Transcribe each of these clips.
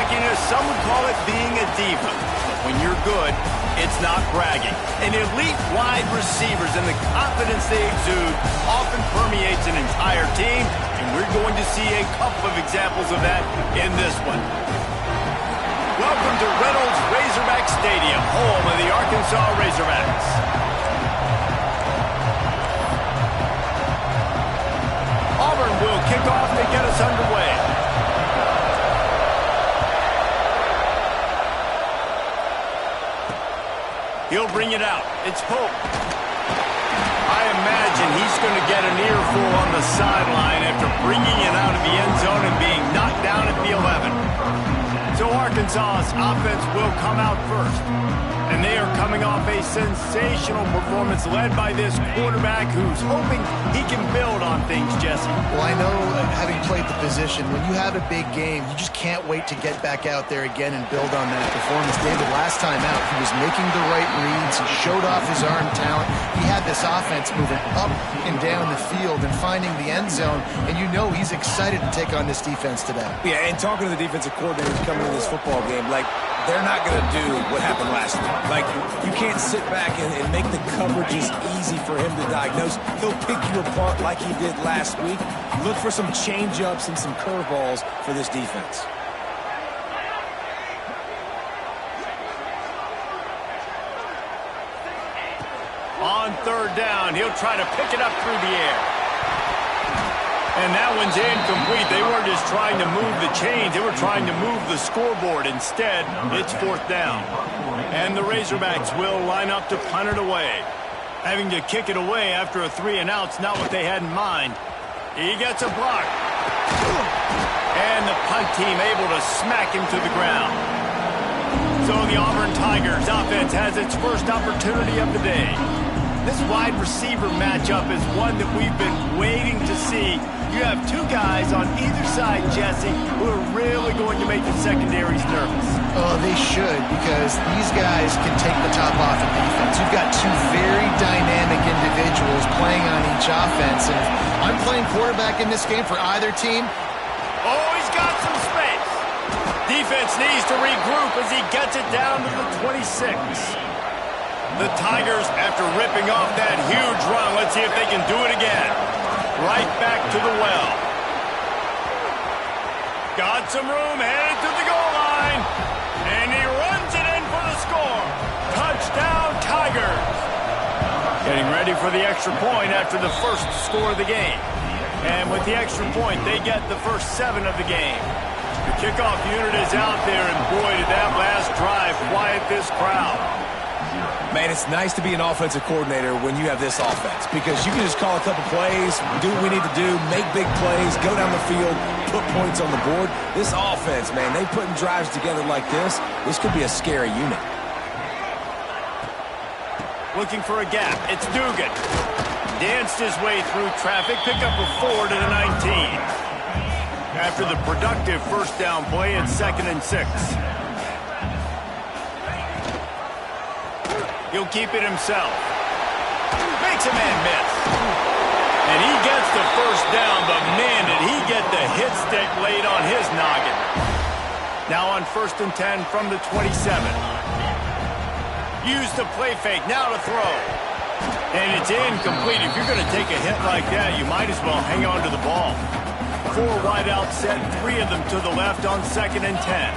cockiness, some would call it being a diva. When you're good, it's not bragging. And elite wide receivers and the confidence they exude often permeates an entire team, and we're going to see a couple of examples of that in this one. Welcome to Reynolds Razorback Stadium, home of the Arkansas Razorbacks. Auburn will kick off to get us underway. He'll bring it out. It's Pope. I imagine he's going to get an earful on the sideline after bringing it out of the end zone and being knocked down at the 11. So Arkansas's offense will come out first. And they are coming off a sensational performance led by this quarterback who's hoping he can build on things, Jesse. Well, I know, having played the position, when you have a big game, you just can't wait to get back out there again and build on that performance. David, last time out, he was making the right reads. He showed off his arm talent. He had this offense moving up and down the field and finding the end zone, and you know he's excited to take on this defense today. Yeah, and talking to the defensive coordinators coming into this football game, like, they're not going to do what happened last week. Like, you can't sit back and make the coverages easy for him to diagnose. He'll pick you apart like he did last week. Look for some change-ups and some curveballs for this defense. On third down, he'll try to pick it up through the air. And that one's incomplete. They weren't just trying to move the chains. They were trying to move the scoreboard. Instead, it's fourth down. And the Razorbacks will line up to punt it away. Having to kick it away after a 3-and-out's not what they had in mind. He gets a block. And the punt team able to smack him to the ground. So the Auburn Tigers offense has its first opportunity of the day. This wide receiver matchup is one that we've been waiting to see. You have two guys on either side, Jesse, who are really going to make the secondaries nervous. Oh, they should, because these guys can take the top off of defense. You've got two very dynamic individuals playing on each offense, and if I'm playing quarterback in this game for either team. Oh, he's got some space. Defense needs to regroup as he gets it down to the 26. The Tigers, after ripping off that huge run, let's see if they can do it again. Right back to the well. Got some room, headed to the goal line. And he runs it in for the score. Touchdown, Tigers. Getting ready for the extra point after the first score of the game. And with the extra point, they get the first 7 of the game. The kickoff unit is out there, and boy, did that last drive quiet this crowd. Man, it's nice to be an offensive coordinator when you have this offense, because you can just call a couple plays, do what we need to do, make big plays, go down the field, put points on the board. This offense, man, they putting drives together like this could be a scary unit. Looking for a gap. It's Dugan. Danced his way through traffic, pick up a 4 to the 19. After the productive first down play, it's 2nd and 6. He'll keep it himself. Makes a man miss. And he gets the first down, but man, did he get the hit stick laid on his noggin. Now on 1st and 10 from the 27. Use the play fake, now to throw. And it's incomplete. If you're going to take a hit like that, you might as well hang on to the ball. 4 wide out set, 3 of them to the left on 2nd and 10.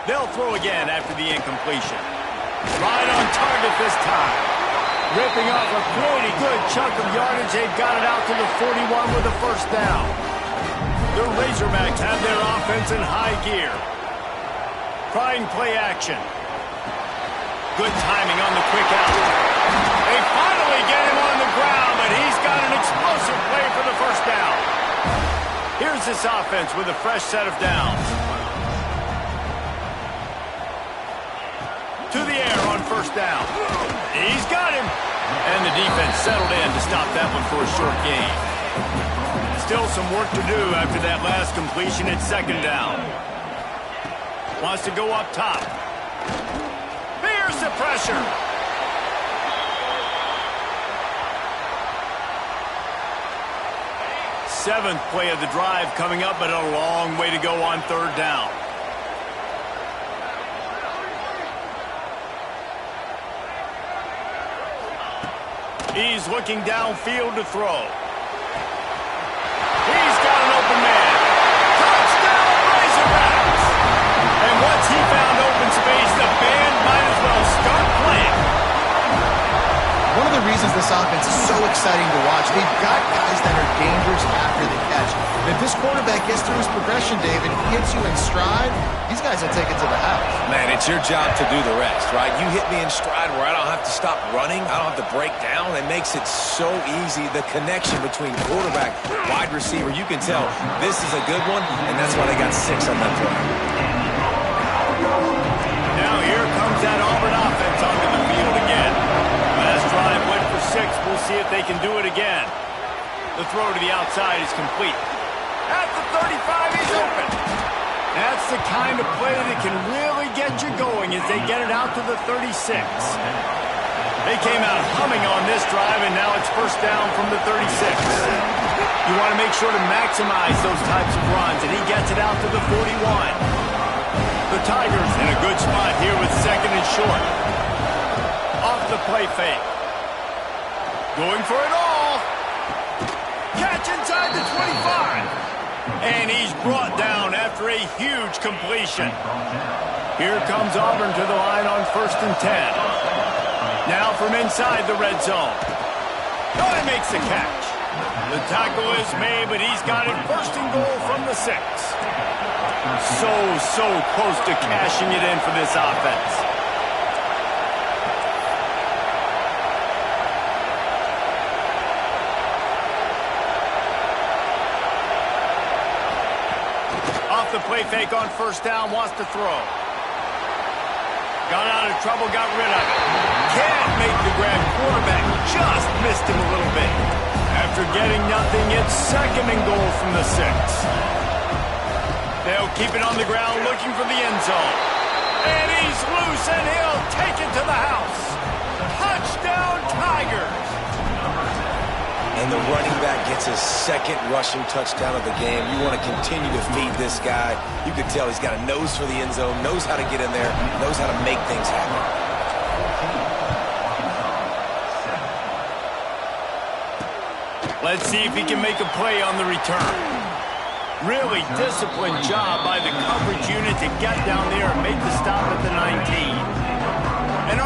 They'll throw again after the incompletion. Right on target this time. Ripping off a pretty good chunk of yardage. They've got it out to the 41 with a first down. The Razorbacks have their offense in high gear. Trying play action. Good timing on the quick out. They finally get him on the ground, but he's got an explosive play for the first down. Here's this offense with a fresh set of downs. To the air on first down. He's got him. And the defense settled in to stop that one for a short gain. Still some work to do after that last completion at 2nd down. Wants to go up top. Here's the pressure. 7th play of the drive coming up, but a long way to go on 3rd down. He's looking downfield to throw. He's got an open man. Touchdown, Razorbacks! And once he found open space, the band might as well start playing. One of the reasons this offense is so exciting to watch, they've got guys that are dangerous after the catch. And if this quarterback gets through his progression, David, he hits you in stride, these guys will take it to the house. Man, it's your job to do the rest, right? You hit me in stride where I don't have to stop running. I don't have to break down. It makes it so easy. The connection between quarterback, wide receiver, you can tell this is a good one, and that's why they got 6 on that play. Now here comes that Auburn offense onto the field again. Last drive went for 6. We'll see if they can do it again. The throw to the outside is complete. At the 35, he's open. That's the kind of play that can really get you going as they get it out to the 36. They came out humming on this drive, and now it's 1st down from the 36. You want to make sure to maximize those types of runs, and he gets it out to the 41. The Tigers in a good spot here with 2nd and short. Off the play fake. Going for it all. Catch inside the 25. And he's brought down after a huge completion. Here comes Auburn to the line on 1st and 10. Now from inside the red zone. Oh, he makes the catch. The tackle is made, but he's got it 1st and goal from the 6. So close to cashing it in for this offense. Off the play fake on 1st down, wants to throw. Got out of trouble, got rid of it. Can't make the grab. Quarterback just missed him a little bit. After getting nothing, it's 2nd and goal from the 6. They'll keep it on the ground looking for the end zone. And he's loose, and he'll take it to the house. Touchdown, Tigers! And the running back gets his 2nd rushing touchdown of the game. You want to continue to feed this guy. You can tell he's got a nose for the end zone, knows how to get in there, knows how to make things happen. Let's see if he can make a play on the return. Really disciplined job by the coverage unit to get down there and make the stop at the 19. And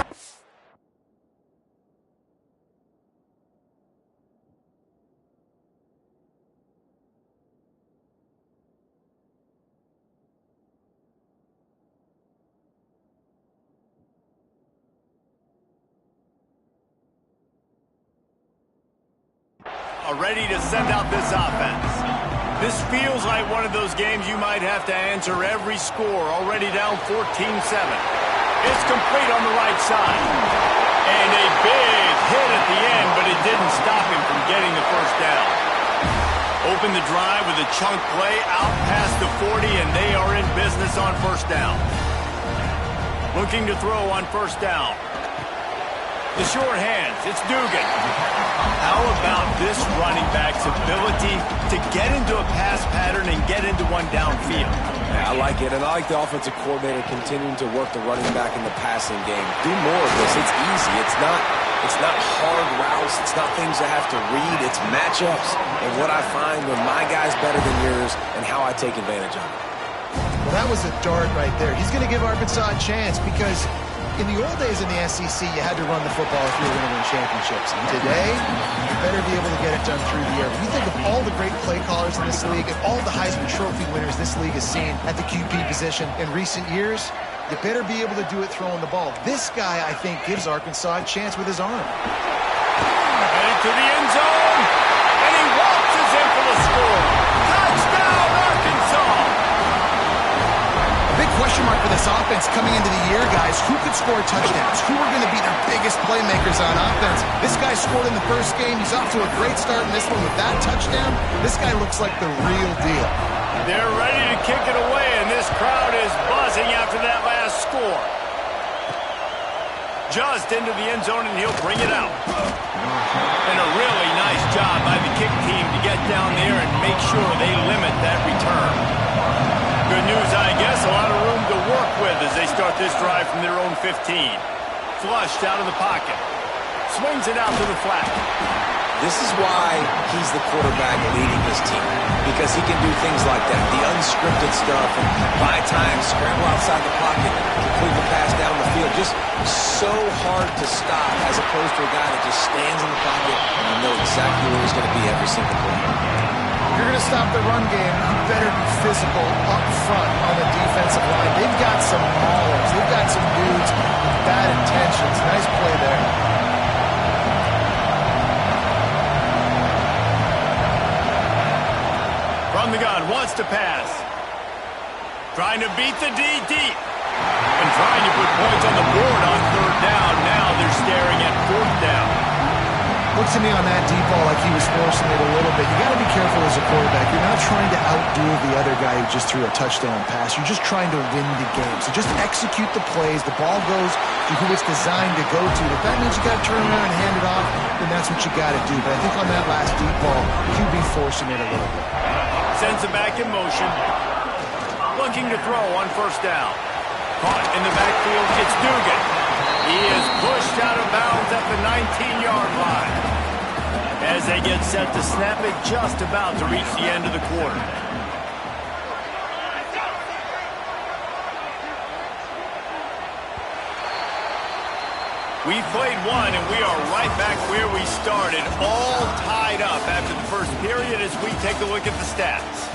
are ready to send out this offense. This feels like one of those games you might have to answer every score, already down 14-7. It's complete on the right side. And a big hit at the end, but it didn't stop him from getting the 1st down. Open the drive with a chunk play out past the 40, and they are in business on 1st down. Looking to throw on 1st down. The short hands, it's Dugan. How about this running back's ability to get into a pass pattern and get into one downfield? Yeah, I like it, and I like the offensive coordinator continuing to work the running back in the passing game. Do more of this. It's easy. It's not hard routes. It's not things I have to read. It's matchups and what I find when my guy's better than yours and how I take advantage of it. Well, that was a dart right there. He's going to give Arkansas a chance because in the old days in the SEC, you had to run the football if you were going to win championships. And today, you better be able to get it done through the air. When you think of all the great play callers in this league and all the Heisman Trophy winners this league has seen at the QB position in recent years, you better be able to do it throwing the ball. This guy, I think, gives Arkansas a chance with his arm. Headed to the end zone, and he waltzes in for the score. Touchdown, Arkansas! Big question mark for this offense coming into the year, guys. Who could score touchdowns? Who are going to be their biggest playmakers on offense? This guy scored in the 1st game. He's off to a great start in this one with that touchdown. This guy looks like the real deal. They're ready to kick it away, and this crowd is buzzing after that last score. Just into the end zone, and he'll bring it out. And a really nice job by the the kick team to get down there and make sure they limit that return. Good news, I guess, a lot of room to work with as they start this drive from their own 15. Flushed out of the pocket. Swings it out to the flat. This is why he's the quarterback leading his team, because he can do things like that, the unscripted stuff, and buy time, scramble outside the pocket, complete the pass down the field. Just so hard to stop as opposed to a guy that just stands in the pocket and you know exactly where he's going to be every single play. If you're going to stop the run game, you better be physical up front on the defensive line. They've got some maulers. They've got some dudes with bad intentions. Nice play there. From the gun, wants to pass. Trying to beat the D deep. And trying to put points on the board on third down. Now they're staring at fourth down. Looks to me on that deep ball like he was forcing it a little bit. You got to be careful as a quarterback. You're not trying to outdo the other guy who just threw a touchdown pass. You're just trying to win the game. So just execute the plays. The ball goes to who it's designed to go to. If that means you got to turn around and hand it off, then that's what you got to do. But I think on that last deep ball, QB forcing it a little bit. Sends it back in motion. Looking to throw on first down. Caught in the backfield, it's Dugan. He is pushed out of bounds at the 19-yard line. As they get set to snap it, just about to reach the end of the quarter. We've played one, and we are right back where we started, all tied up after the first period as we take a look at the stats.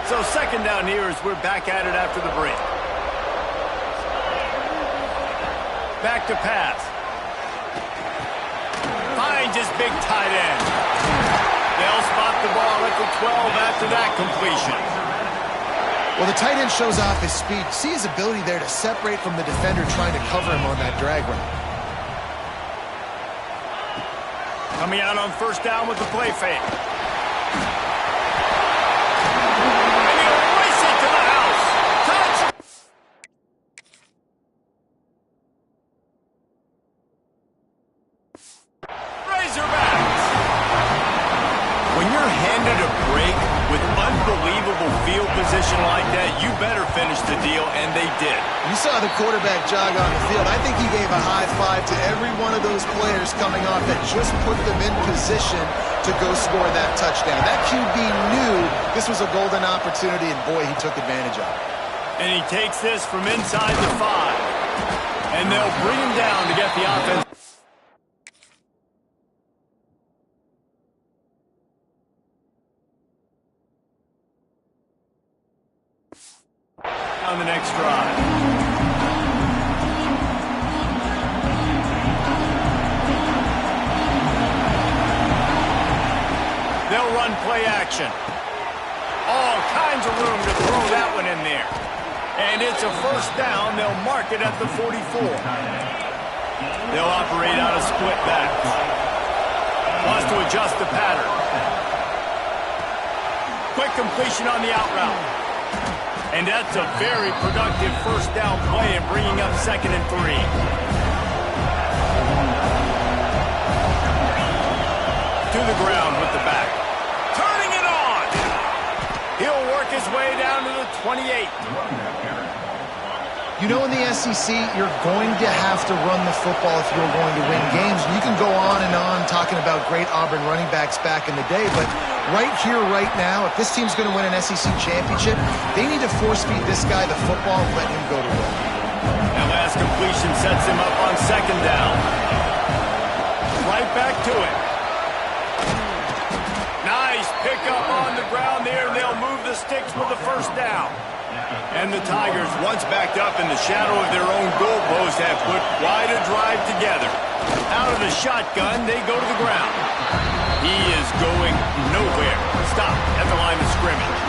So second down here as we're back at it after the break. Back to pass. Finds his big tight end. They'll spot the ball at the 12 after that completion. Well, the tight end shows off his speed. See his ability there to separate from the defender trying to cover him on that drag run. Coming out on first down with the play fake. You saw the quarterback jog on the field. I think he gave a high five to every one of those players coming off that just put them in position to go score that touchdown. That QB knew this was a golden opportunity, and boy, he took advantage of it. And he takes this from inside the 5. And they'll bring him down to get the offense. On the next drive. They'll run play action. All kinds of room to throw that one in there. And it's a first down. They'll mark it at the 44. They'll operate out of split backs. Wants to adjust the pattern. Quick completion on the out route. And that's a very productive first down play and bringing up 2nd and 3. To the ground with the back. Turning it on! He'll work his way down to the 28. You know, in the SEC, you're going to have to run the football if you're going to win games. You can go on and on talking about great Auburn running backs back in the day, but right here, right now, if this team's going to win an SEC championship, they need to force-feed this guy the football and let him go to work. That last completion sets him up on 2nd down. Right back to it. Nice pickup on the ground there. They'll move the sticks with the first down. And the Tigers, once backed up in the shadow of their own goalpost, have put quite a drive together. Out of the shotgun, they go to the ground. He is going nowhere. Stop at the line of scrimmage.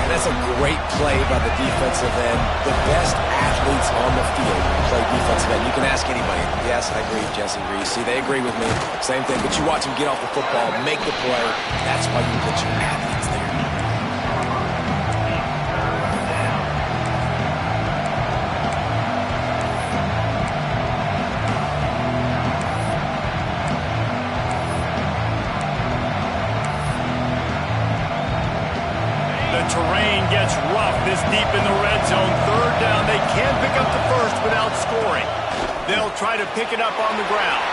And that's a great play by the defensive end. The best athletes on the field play defensive end. You can ask anybody. Yes, I agree. Jesse agrees. See, they agree with me. Same thing. But you watch them get off the football, make the play. That's why you put your athletes there. deep in the red zone. Third down. They can't pick up the first without scoring. They'll try to pick it up on the ground.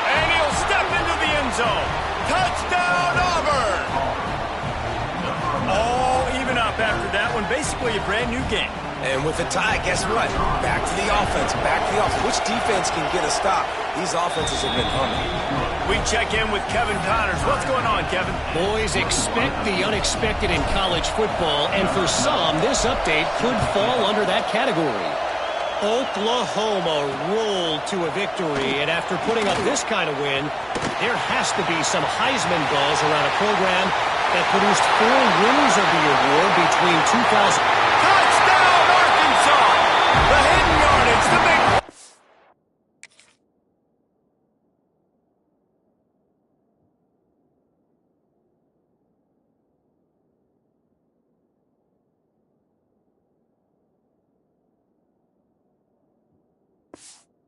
And he'll step into the end zone. Touchdown, Auburn! All even up after that one. Basically a brand new game. And with a tie, guess what? Back to the offense. Back to the offense. Which defense can get a stop? These offenses have been humming. We check in with Kevin Connors. What's going on, Kevin? Boys, expect the unexpected in college football, and for some, this update could fall under that category. Oklahoma rolled to a victory, and after putting up this kind of win, there has to be some Heisman buzz around a program that produced 4 winners of the award between 2000. Touchdown, Arkansas! The hidden yardage, the big...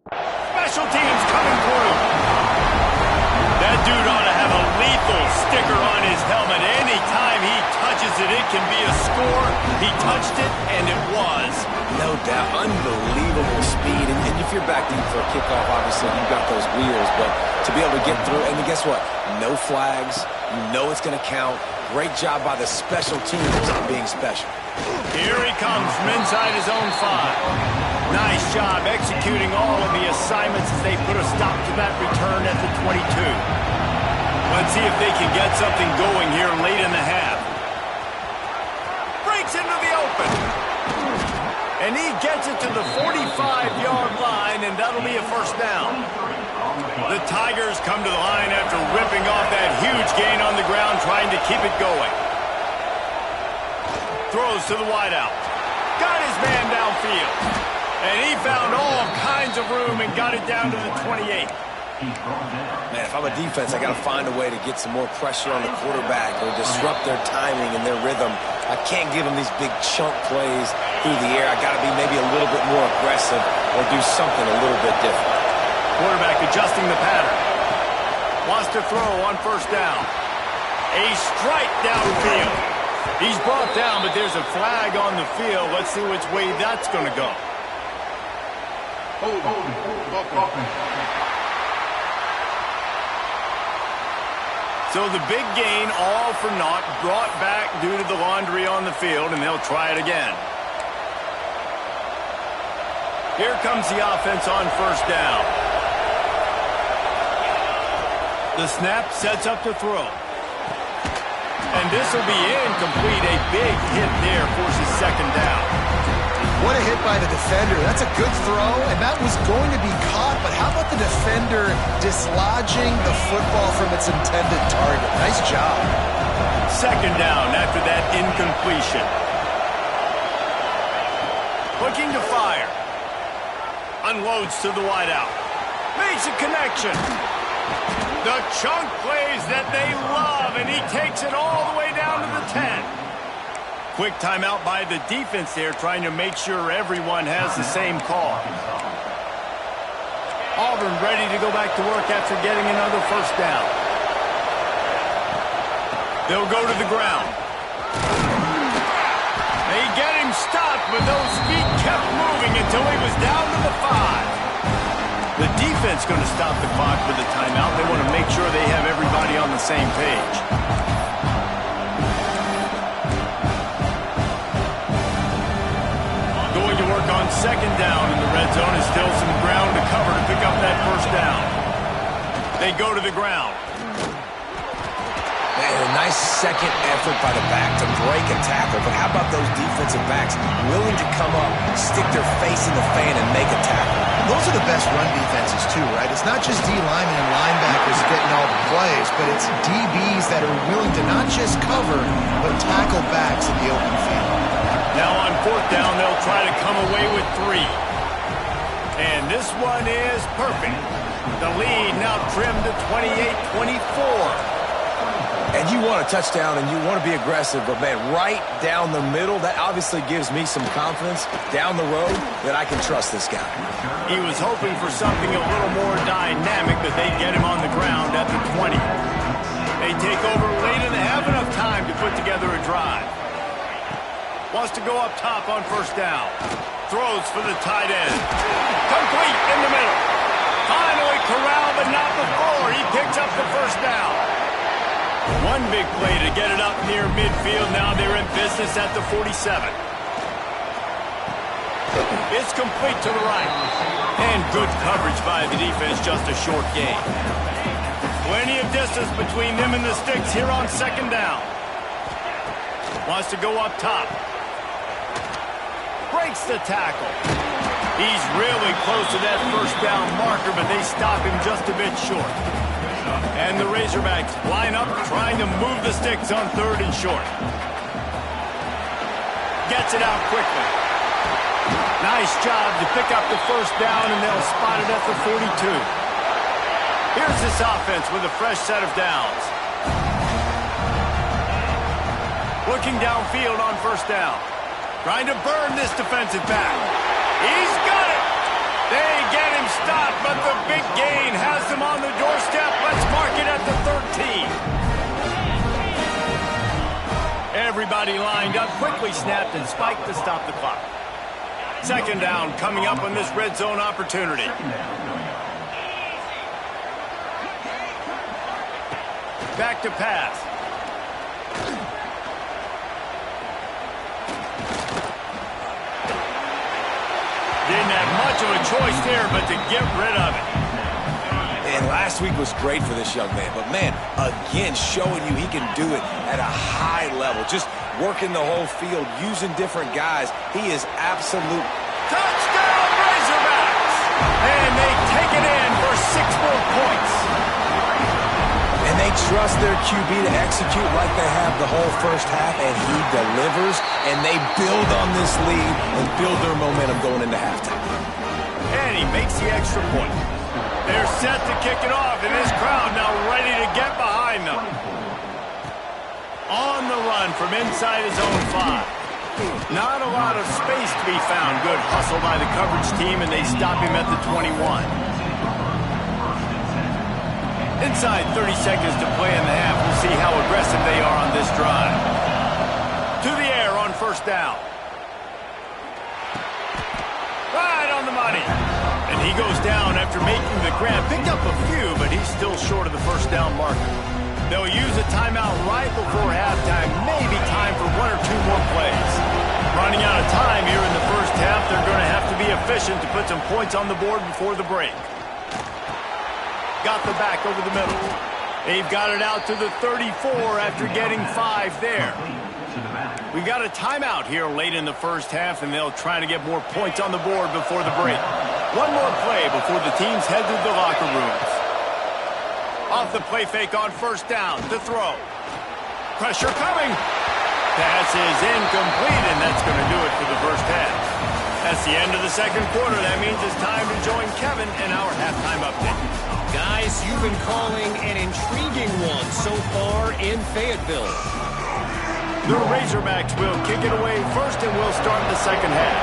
Special teams coming through. That dude ought to have a lethal sticker on his helmet. Anytime he touches it, it can be a score. He touched it, and it was. No doubt. Unbelievable speed. And if you're back deep for a kickoff, obviously you've got those wheels. But to be able to get through, and guess what? No flags. You know it's going to count. Great job by the special teams on being special. Here he comes from inside his own 5. Nice job executing all of the assignments as they put a stop to that return at the 22. Let's see if they can get something going here late in the half. Breaks into the open. And he gets it to the 45-yard line, and that'll be a first down. The Tigers come to the line after ripping off that huge gain on the ground, trying to keep it going. Throws to the wideout. Got his man downfield. And he found all kinds of room and got it down to the 28. Man, if I'm a defense, I got to find a way to get some more pressure on the quarterback or disrupt their timing and their rhythm. I can't give them these big chunk plays through the air. I got to be maybe a little bit more aggressive or do something a little bit different. Quarterback adjusting the pattern. Wants to throw on first down. A strike downfield. He's brought down, but there's a flag on the field. Let's see which way that's going to go. So the big gain, all for naught, brought back due to the laundry on the field, and they'll try it again. Here comes the offense on first down. The snap sets up to throw. And this will be incomplete. A big hit there forces second down. What a hit by the defender. That's a good throw, and that was going to be caught, but how about the defender dislodging the football from its intended target? Nice job. Second down after that incompletion. Looking to fire. Unloads to the wideout. Makes a connection. The chunk plays that they love, and he takes it all the way down to the 10. Quick timeout by the defense there, trying to make sure everyone has the same call. Auburn ready to go back to work after getting another first down. They'll go to the ground. They get him stopped, but those feet kept moving until he was down to the 5. The defense going to stop the clock with a timeout. They want to make sure they have everybody on the same page. Going to work on second down in the red zone. Is still some ground to cover to pick up that first down. They go to the ground. Man, a nice second effort by the back to break a tackle, but how about those defensive backs willing to come up, stick their face in the fan, and make a tackle? Those are the best run defenses, too, right? It's not just D linemen and linebackers getting all the plays, but it's DBs that are willing to not just cover, but tackle backs in the open field. Now on fourth down, they'll try to come away with 3. And this one is perfect. The lead now trimmed to 28-24. And you want a touchdown and you want to be aggressive, but, man, right down the middle, that obviously gives me some confidence down the road that I can trust this guy. He was hoping for something a little more dynamic, but they get him on the ground at the 20. They take over late and they have enough time to put together a drive. Wants to go up top on first down. Throws for the tight end. Complete in the middle. Finally corralled, but not before. He picks up the first down. One big play to get it up near midfield. Now they're in business at the 47. It's complete to the right. And good coverage by the defense, just a short gain. Plenty of distance between them and the sticks here on second down. Wants to go up top. Breaks the tackle. He's really close to that first down marker, but they stop him just a bit short. And the Razorbacks line up, trying to move the sticks on third and short. Gets it out quickly. Nice job to pick up the first down, and they'll spot it at the 42. Here's this offense with a fresh set of downs. Looking downfield on first down. Trying to burn this defensive back. He's got it. They get him stopped, but the big gain has them on the doorstep. Let's mark it at the 13. Everybody lined up, quickly snapped and spiked to stop the clock. Second down coming up on this red zone opportunity. Back to pass. Didn't have much of a choice there, but to get rid of it. And last week was great for this young man. But, man, again, showing you he can do it at a high level. Just working the whole field, using different guys. He is absolute. Touchdown, Razorbacks! And they take it in for 6 more points. And they trust their QB to execute like they have the whole first half, and he delivers, and they build on this lead and build their momentum going into halftime. And he makes the extra point. They're set to kick it off, and this crowd now ready to get behind them. On the run from inside his own 5. Not a lot of space to be found. Good hustle by the coverage team, and they stop him at the 21. Inside 30 seconds to play in the half. We'll see how aggressive they are on this drive. To the air on first down. Right on the money. And he goes down after making the grab. Picked up a few, but he's still short of the first down marker. They'll use a timeout right before halftime. Maybe time for 1 or 2 more plays. Running out of time here in the first half. They're going to have to be efficient to put some points on the board before the break. Got the back over the middle. They've got it out to the 34 after getting 5 there. We got a timeout here late in the first half, and they'll try to get more points on the board before the break. One more play before the teams head to the locker rooms. Off the play fake on first down to throw. Pressure coming. Pass is incomplete, and that's going to do it for the first half. That's the end of the second quarter. That means it's time to join Kevin in our halftime update. Guys, you've been calling an intriguing one so far in Fayetteville. The Razorbacks will kick it away first, and we'll start the second half.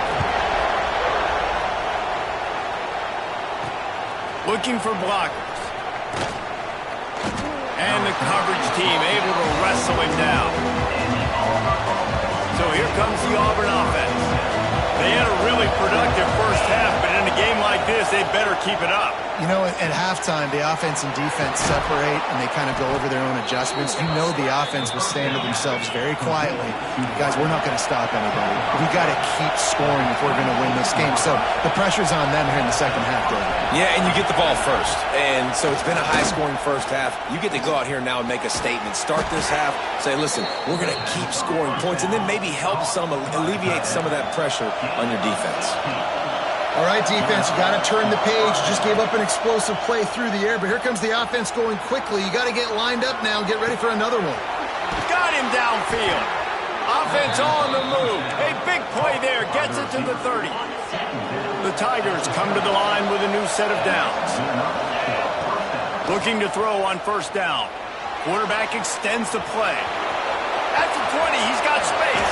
Looking for blockers. And the coverage team able to wrestle him down. So here comes the Auburn offense. They had a really productive first half, but in a game like this, they better keep it up. You know, at halftime, the offense and defense separate, and they kind of go over their own adjustments. You know the offense was saying to themselves very quietly, guys, we're not going to stop anybody. We got to keep scoring if we're going to win this game. So the pressure's on them here in the second half, David. Yeah, and you get the ball first. And so it's been a high-scoring first half. You get to go out here now and make a statement. Start this half, say, listen, we're going to keep scoring points, and then maybe help alleviate some of that pressure on your defense. All right, defense, you got to turn the page. You just gave up an explosive play through the air, but here comes the offense going quickly. You got to get lined up now and get ready for another one. Got him downfield. Offense on the move. A big play there. Gets it to the 30. The Tigers come to the line with a new set of downs. Looking to throw on first down. Quarterback extends the play. At the 20, he's got space.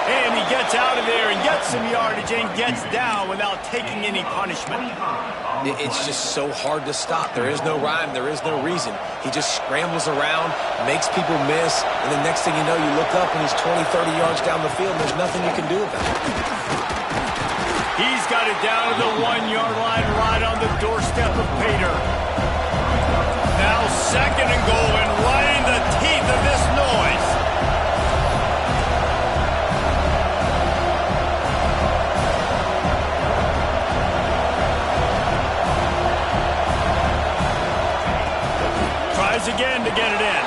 And he gets out of there and gets some yardage and gets down without taking any punishment. It's just so hard to stop. There is no rhyme. There is no reason. He just scrambles around, makes people miss, and the next thing you know, you look up and he's 20, 30 yards down the field, and there's nothing you can do about it. He's got it down to the 1-yard line right on the doorstep of Pater. Now 2nd and goal, and right in the teeth of this noise. Tries again to get it in.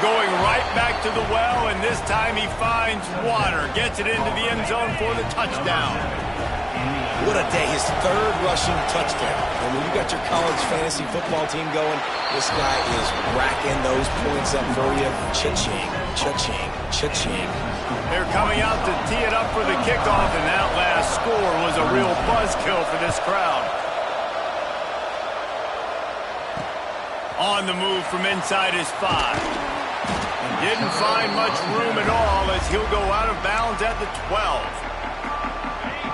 Going right back to the well, and this time he finds water. Gets it into the end zone for the touchdown. What a day. His 3rd rushing touchdown. And when you got your college fantasy football team going, this guy is racking those points up for you. Cha-ching, cha-ching, cha-ching. They're coming out to tee it up for the kickoff, and that last score was a real buzzkill for this crowd. On the move from inside his 5. Didn't find much room at all as he'll go out of bounds at the 12.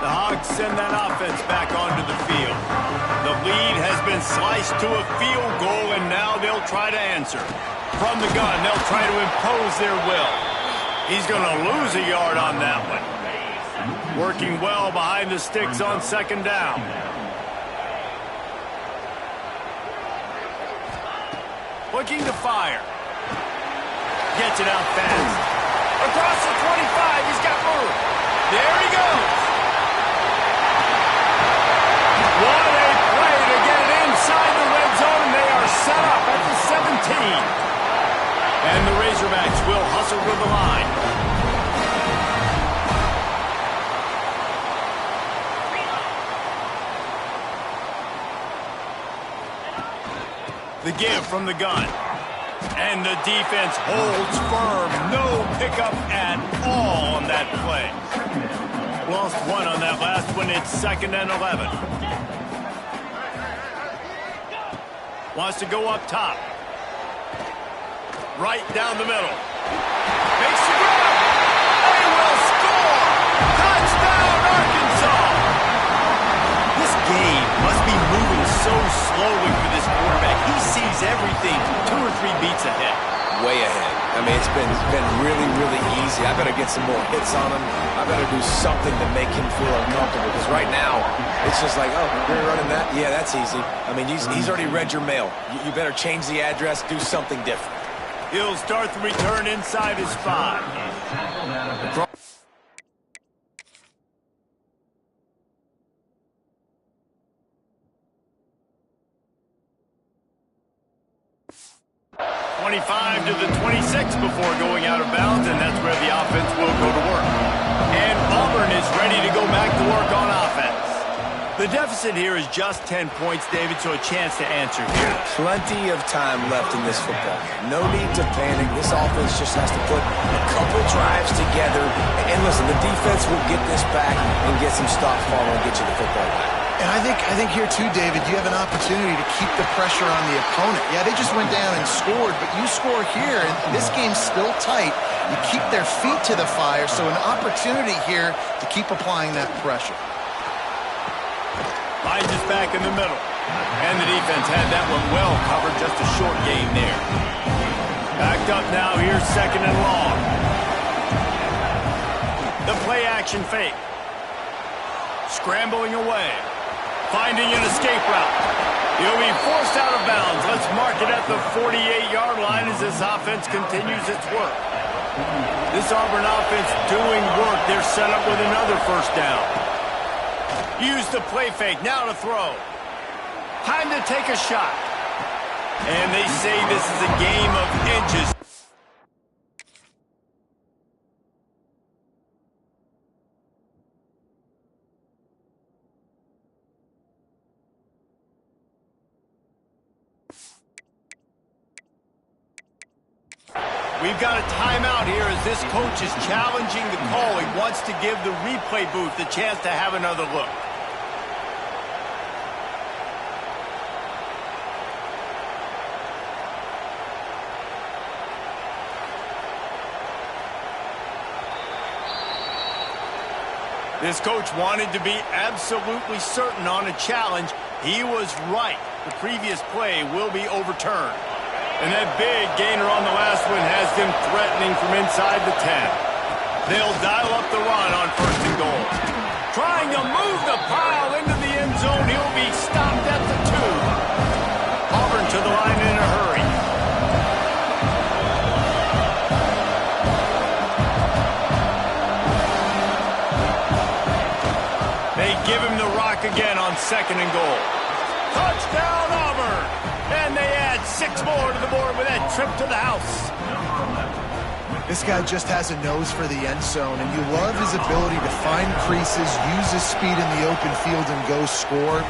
The Hogs send that offense back onto the field. The lead has been sliced to a field goal, and now they'll try to answer. From the gun, they'll try to impose their will. He's going to lose a yard on that one. Working well behind the sticks on 2nd down. Looking to fire. Gets it out fast. Across the 25, he's got room. There he goes. What a play to get it inside the red zone. They are set up at the 17. And the Razorbacks will hustle to the line. The give from the gun. And the defense holds firm. No pickup at all on that play. Lost 1 on that last one. It's 2nd and 11. Wants to go up top. Right down the middle. Makes the grab. They will score. Touchdown, Arkansas. This game must be moving so slowly for this quarterback. He sees everything 2 or 3 beats ahead. Way ahead. I mean, it's been really, really easy. I better get some more hits on him. I better do something to make him feel uncomfortable. Because right now, it's just like, oh, you're running that? Yeah, that's easy. I mean, he's already read your mail. You better change the address, do something different. He'll start the return inside his 5. 25 to the 26 before going out of bounds, and that's where the offense will go to work. And Auburn is ready to go back to work on offense. The deficit here is just 10 points, David, so a chance to answer here. Plenty of time left in this football game. No need to panic. This offense just has to put a couple drives together. And listen, the defense will get this back and get some stops following and get you the football back. And I think here too, David, you have an opportunity to keep the pressure on the opponent. Yeah, they just went down and scored, but you score here, and this game's still tight. You keep their feet to the fire, so an opportunity here to keep applying that pressure. Finds us back in the middle. And the defense had that one well covered, just a short gain there. Backed up now, here's 2nd and long. The play action fake. Scrambling away. Finding an escape route. He'll be forced out of bounds. Let's mark it at the 48-yard line as this offense continues its work. This Auburn offense doing work. They're set up with another 1st down. Use the play fake. Now to throw. Time to take a shot. And they say this is a game of inches. We've got a timeout here as this coach is challenging the call. He wants to give the replay booth the chance to have another look. This coach wanted to be absolutely certain on a challenge. He was right. The previous play will be overturned. And that big gainer on the last one has them threatening from inside the 10. They'll dial up the run on 1st and goal. Trying to move the pile into the end zone. He'll be stopped at the 2. Auburn to the line in a hurry. They give him the rock again on 2nd and goal. Touchdown, Auburn! And they add 6 more to the board with that trip to the house. This guy just has a nose for the end zone, and you love his ability to find creases, use his speed in the open field, and go score.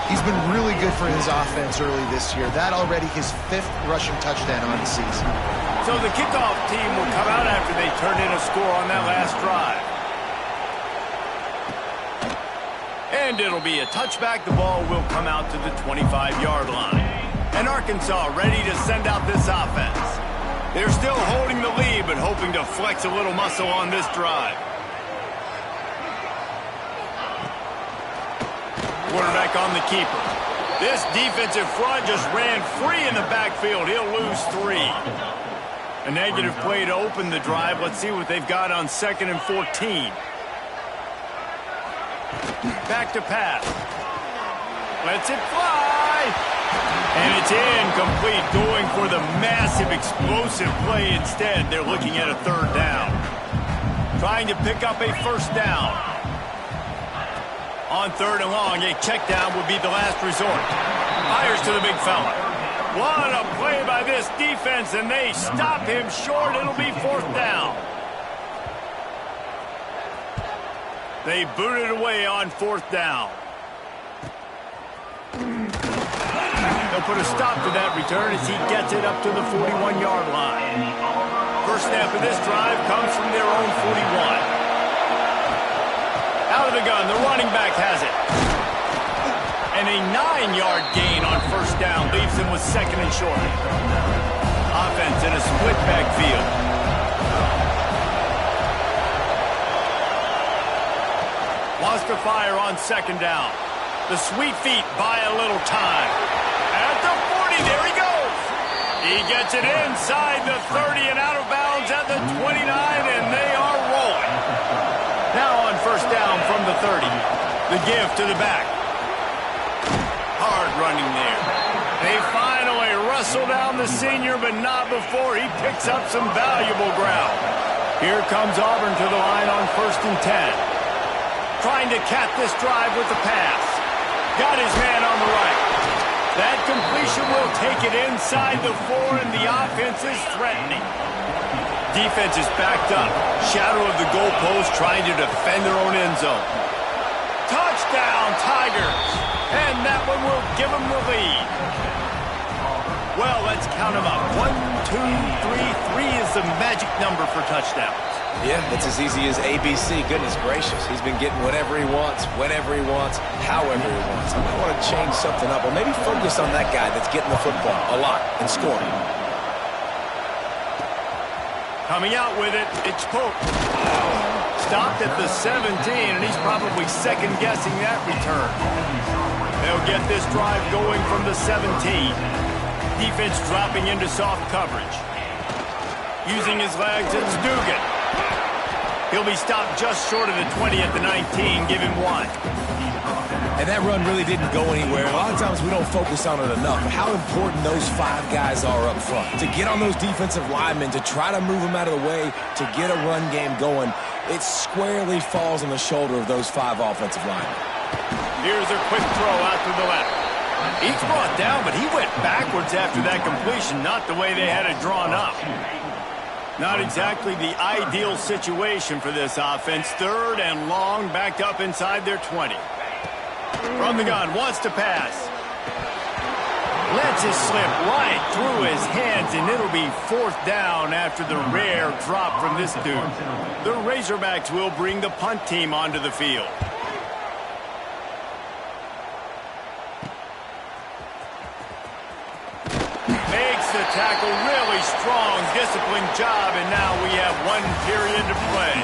He's been really good for his offense early this year. That already his 5th rushing touchdown on the season. So the kickoff team will come out after they turn in a score on that last drive. And it'll be a touchback. The ball will come out to the 25-yard line. And Arkansas ready to send out this offense. They're still holding the lead, but hoping to flex a little muscle on this drive. Quarterback on the keeper. This defensive front just ran free in the backfield. He'll lose 3. A negative play to open the drive. Let's see what they've got on 2nd and 14. Back to pass. Lets it fly. And it's incomplete, going for the massive explosive play instead. They're looking at a 3rd down. Trying to pick up a 1st down. On 3rd and long, a check down would be the last resort. Fires to the big fella. What a play by this defense, and they stop him short. It'll be 4th down. They boot it away on 4th down. They'll put a stop to that return as he gets it up to the 41-yard line. First snap of this drive comes from their own 41. Out of the gun, the running back has it. And a 9-yard gain on 1st down leaves him with 2nd and short. Offense in a split backfield. Wants to fire on 2nd down. The sweet feet buy a little time. At the 40, there he goes. He gets it inside the 30 and out of bounds at the 29, and they are rolling. Now on 1st down from the 30. The give to the back. Hard running there. They finally wrestle down the senior, but not before he picks up some valuable ground. Here comes Auburn to the line on 1st and 10. Trying to cap this drive with the pass. Got his man on the right. That completion will take it inside the 4, and the offense is threatening. Defense is backed up. Shadow of the goalpost trying to defend their own end zone. Touchdown, Tigers. And that one will give them the lead. Well, let's count them up. 1, 2, 3. 3 is the magic number for touchdowns. Yeah, it's as easy as ABC. Goodness gracious. He's been getting whatever he wants, whenever he wants, however he wants. I might want to change something up, or maybe focus on that guy that's getting the football a lot and scoring. Coming out with it, it's Pope. Stopped at the 17, and he's probably second-guessing that return. They'll get this drive going from the 17. Defense dropping into soft coverage. Using his legs, it's Dugan. He'll be stopped just short of the 20 at the 19. Give him 1. And that run really didn't go anywhere. A lot of times we don't focus on it enough. How important those 5 guys are up front. To get on those defensive linemen, to try to move them out of the way, to get a run game going, it squarely falls on the shoulder of those 5 offensive linemen. Here's a quick throw out to the left. He's brought down, but he went backwards after that completion, not the way they had it drawn up. Not exactly the ideal situation for this offense. 3rd and long, backed up inside their 20. From the gun, wants to pass. Lets it slip right through his hands, and it'll be 4th down after the rare drop from this dude. The Razorbacks will bring the punt team onto the field. The tackle really strong, disciplined job, and now we have 1 period to play.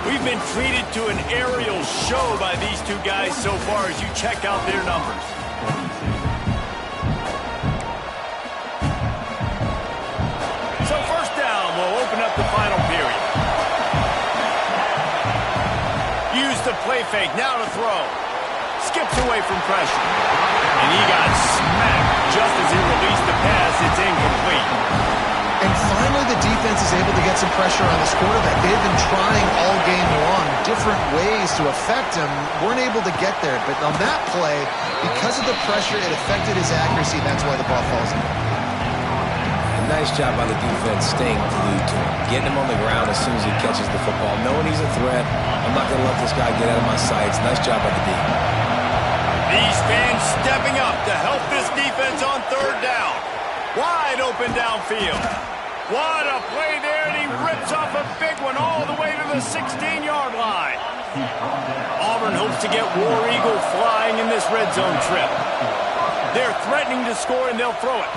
We've been treated to an aerial show by these two guys so far as you check out their numbers. So first down will open up the final period. Use the play fake, now to throw. Skips away from pressure. And he got smacked just as he released the pass. It's incomplete. And finally, the defense is able to get some pressure on this quarterback. They've been trying all game long different ways to affect him. Weren't able to get there. But on that play, because of the pressure, it affected his accuracy. That's why the ball falls in. Nice job by the defense staying glued to him, getting him on the ground as soon as he catches the football, knowing he's a threat. I'm not going to let this guy get out of my sights. Nice job by the D. These fans stepping up to help this defense on third down. Wide open downfield. What a play there, and he rips off a big one all the way to the 16-yard line. Auburn hopes to get War Eagle flying in this red zone trip. They're threatening to score, and they'll throw it.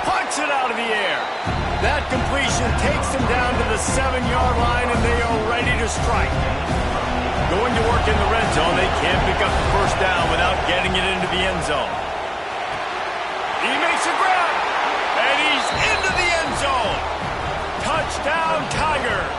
Punch it out of the air. That completion takes them down to the 7-yard line, and they are ready to strike. Going to work in the red zone, they can't pick up the first down without getting it into the end zone. He makes a grab, and he's into the end zone. Touchdown, Tigers.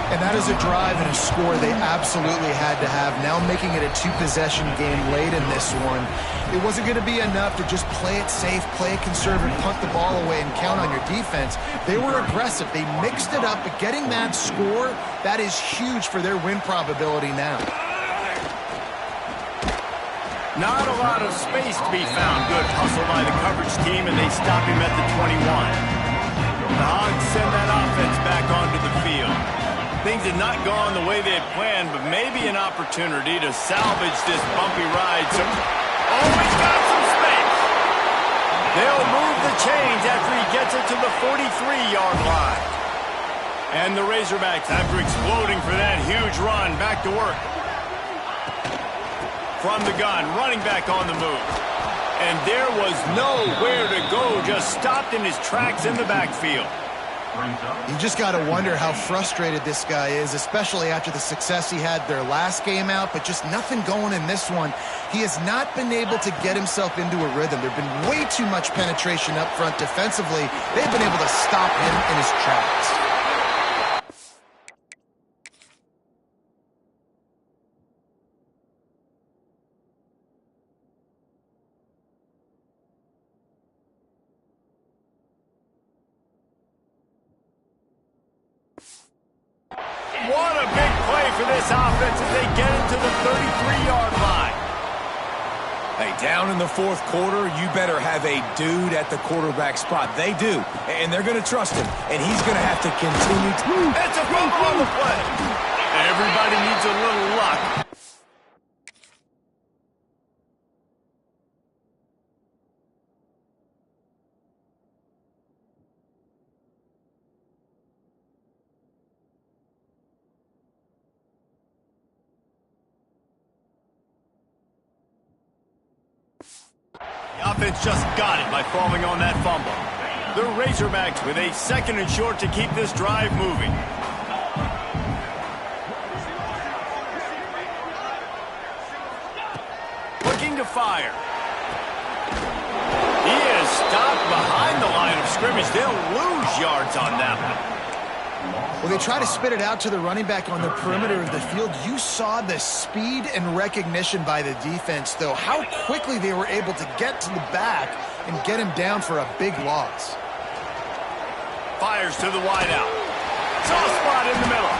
And that is a drive and a score they absolutely had to have. Now making it a two-possession game late in this one. It wasn't going to be enough to just play it safe, play it conservative, punt the ball away, and count on your defense. They were aggressive. They mixed it up, but getting that score, that is huge for their win probability now. Not a lot of space to be found. Good hustle by the coverage team, and they stop him at the 21. The Hogs send that offense back onto the field. Things had not gone the way they had planned, but maybe an opportunity to salvage this bumpy ride. So, he's got some space. They'll move the chains after he gets it to the 43-yard line. And the Razorbacks, after exploding for that huge run, back to work. From the gun, running back on the move. And there was nowhere to go, just stopped in his tracks in the backfield. You just got to wonder how frustrated this guy is, especially after the success he had their last game out, but just nothing going in this one. He has not been able to get himself into a rhythm. There's been way too much penetration up front defensively. They've been able to stop him in his tracks. What a big play for this offense as they get into the 33-yard line. Hey, down in the fourth quarter, you better have a dude at the quarterback spot. They do, and they're going to trust him, and he's going to have to continue to... It's a fumble on the play. Everybody needs a little luck. The offense just got it by falling on that fumble. The Razorbacks with a 2nd and short to keep this drive moving. Looking to fire. He is stopped behind the line of scrimmage. They'll lose yards on that one. Well, they try to spit it out to the running back on the perimeter of the field. You saw the speed and recognition by the defense, though, how quickly they were able to get to the back and get him down for a big loss. Fires to the wideout. Soft spot in the middle.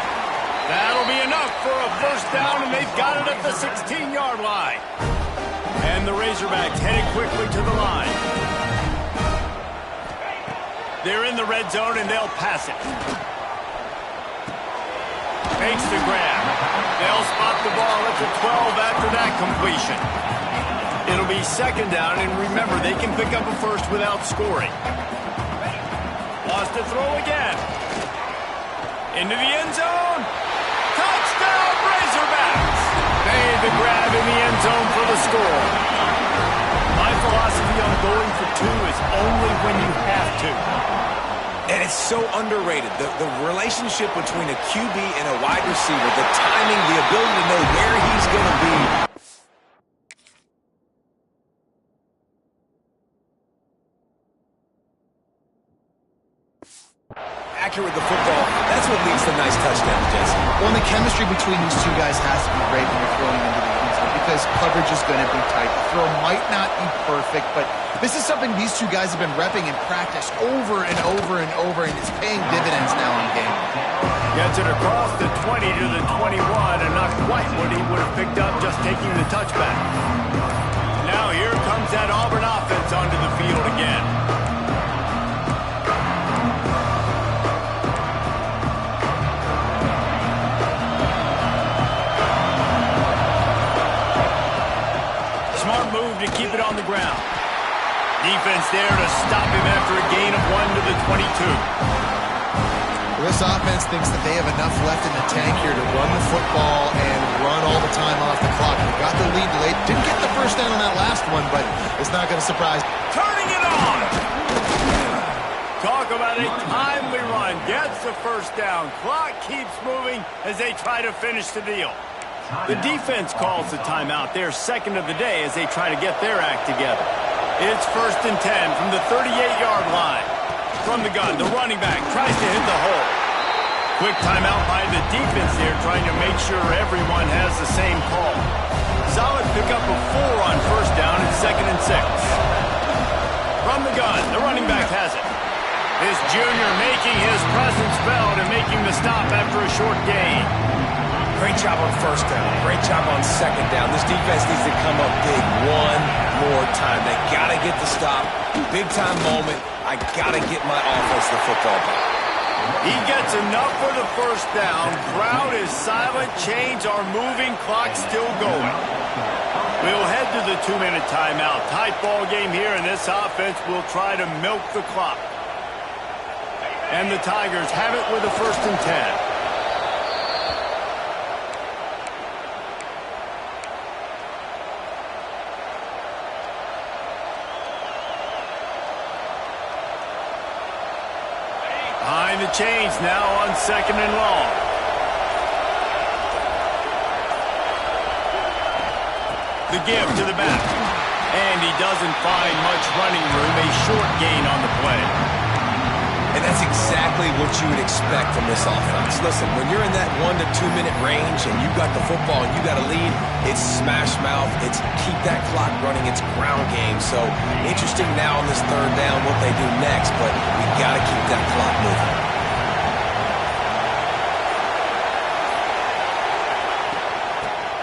That'll be enough for a first down, and they've got it at the 16-yard line. And the Razorbacks headed quickly to the line. They're in the red zone, and they'll pass it. Makes the grab. They'll spot the ball at the 12 after that completion. It'll be 2nd down, and remember, they can pick up a first without scoring. Lost to throw again. Into the end zone. Touchdown, Razorbacks! Made the grab in the end zone for the score. My philosophy on going for two is only when you have to. And it's so underrated. The relationship between a QB and a wide receiver, the timing, the ability to know where he's going to be. Accurate with the football, that's what leads to nice touchdowns, Jesse. Well, the chemistry between these two guys has to be great when you're throwing into the end zone because coverage is going to be tight. The throw might not be perfect, but this is something these two guys have been repping in practice over and over and over, and it's paying dividends now in game. Gets it across the 20 to the 21, and not quite what he would have picked up just taking the touchback. Now here comes that Auburn offense onto the field again. Smart move to keep it on the ground. Defense there to stop him after a gain of 1 to the 22. Well, this offense thinks that they have enough left in the tank here to run the football and run all the time off the clock. They got the lead late. Didn't get the first down on that last one, but it's not going to surprise. Turning it on! Talk about a timely run. Gets the first down. Clock keeps moving as they try to finish the deal. The defense calls the timeout, their second of the day, as they try to get their act together. It's 1st and 10 from the 38-yard line. From the gun, the running back tries to hit the hole. Quick timeout by the defense there, trying to make sure everyone has the same call. Solid pickup of 4 on first down and 2nd and 6. From the gun, the running back has it. This junior making his presence felt and making the stop after a short gain. Great job on first down. Great job on second down. This defense needs to come up big one more time. They got to get the stop. Big time moment. I got to get my offense the football back. He gets enough for the first down. Crowd is silent. Chains are moving. Clock still going. We'll head to the 2-minute timeout. Tight ball game here, and this offense will try to milk the clock. And the Tigers have it with a 1st and 10. Behind the chains now on 2nd and long. The give to the back. And he doesn't find much running room. A short gain on the play. And that's exactly what you would expect from this offense. Listen, when you're in that 1 to 2 minute range and you got the football and you got a lead, it's smash mouth. It's keep that clock running. It's ground game. So interesting now on this 3rd down what they do next, but we got to keep that clock moving.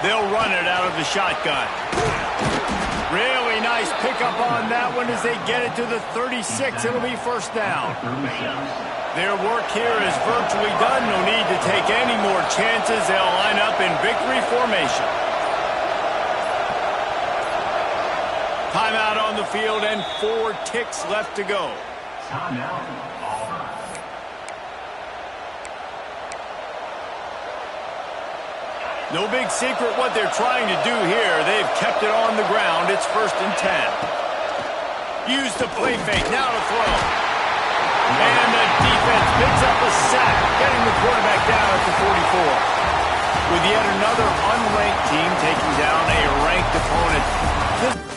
They'll run it out of the shotgun. Really nice pickup on that one as they get it to the 36. It'll be first down. Their work here is virtually done. No need to take any more chances. They'll line up in victory formation. Timeout on the field and 4 ticks left to go. No big secret what they're trying to do here. They've kept it on the ground. It's 1st and 10. Use the play fake. Now to throw. And the defense picks up a sack, getting the quarterback down at the 44. With yet another unranked team taking down a ranked opponent.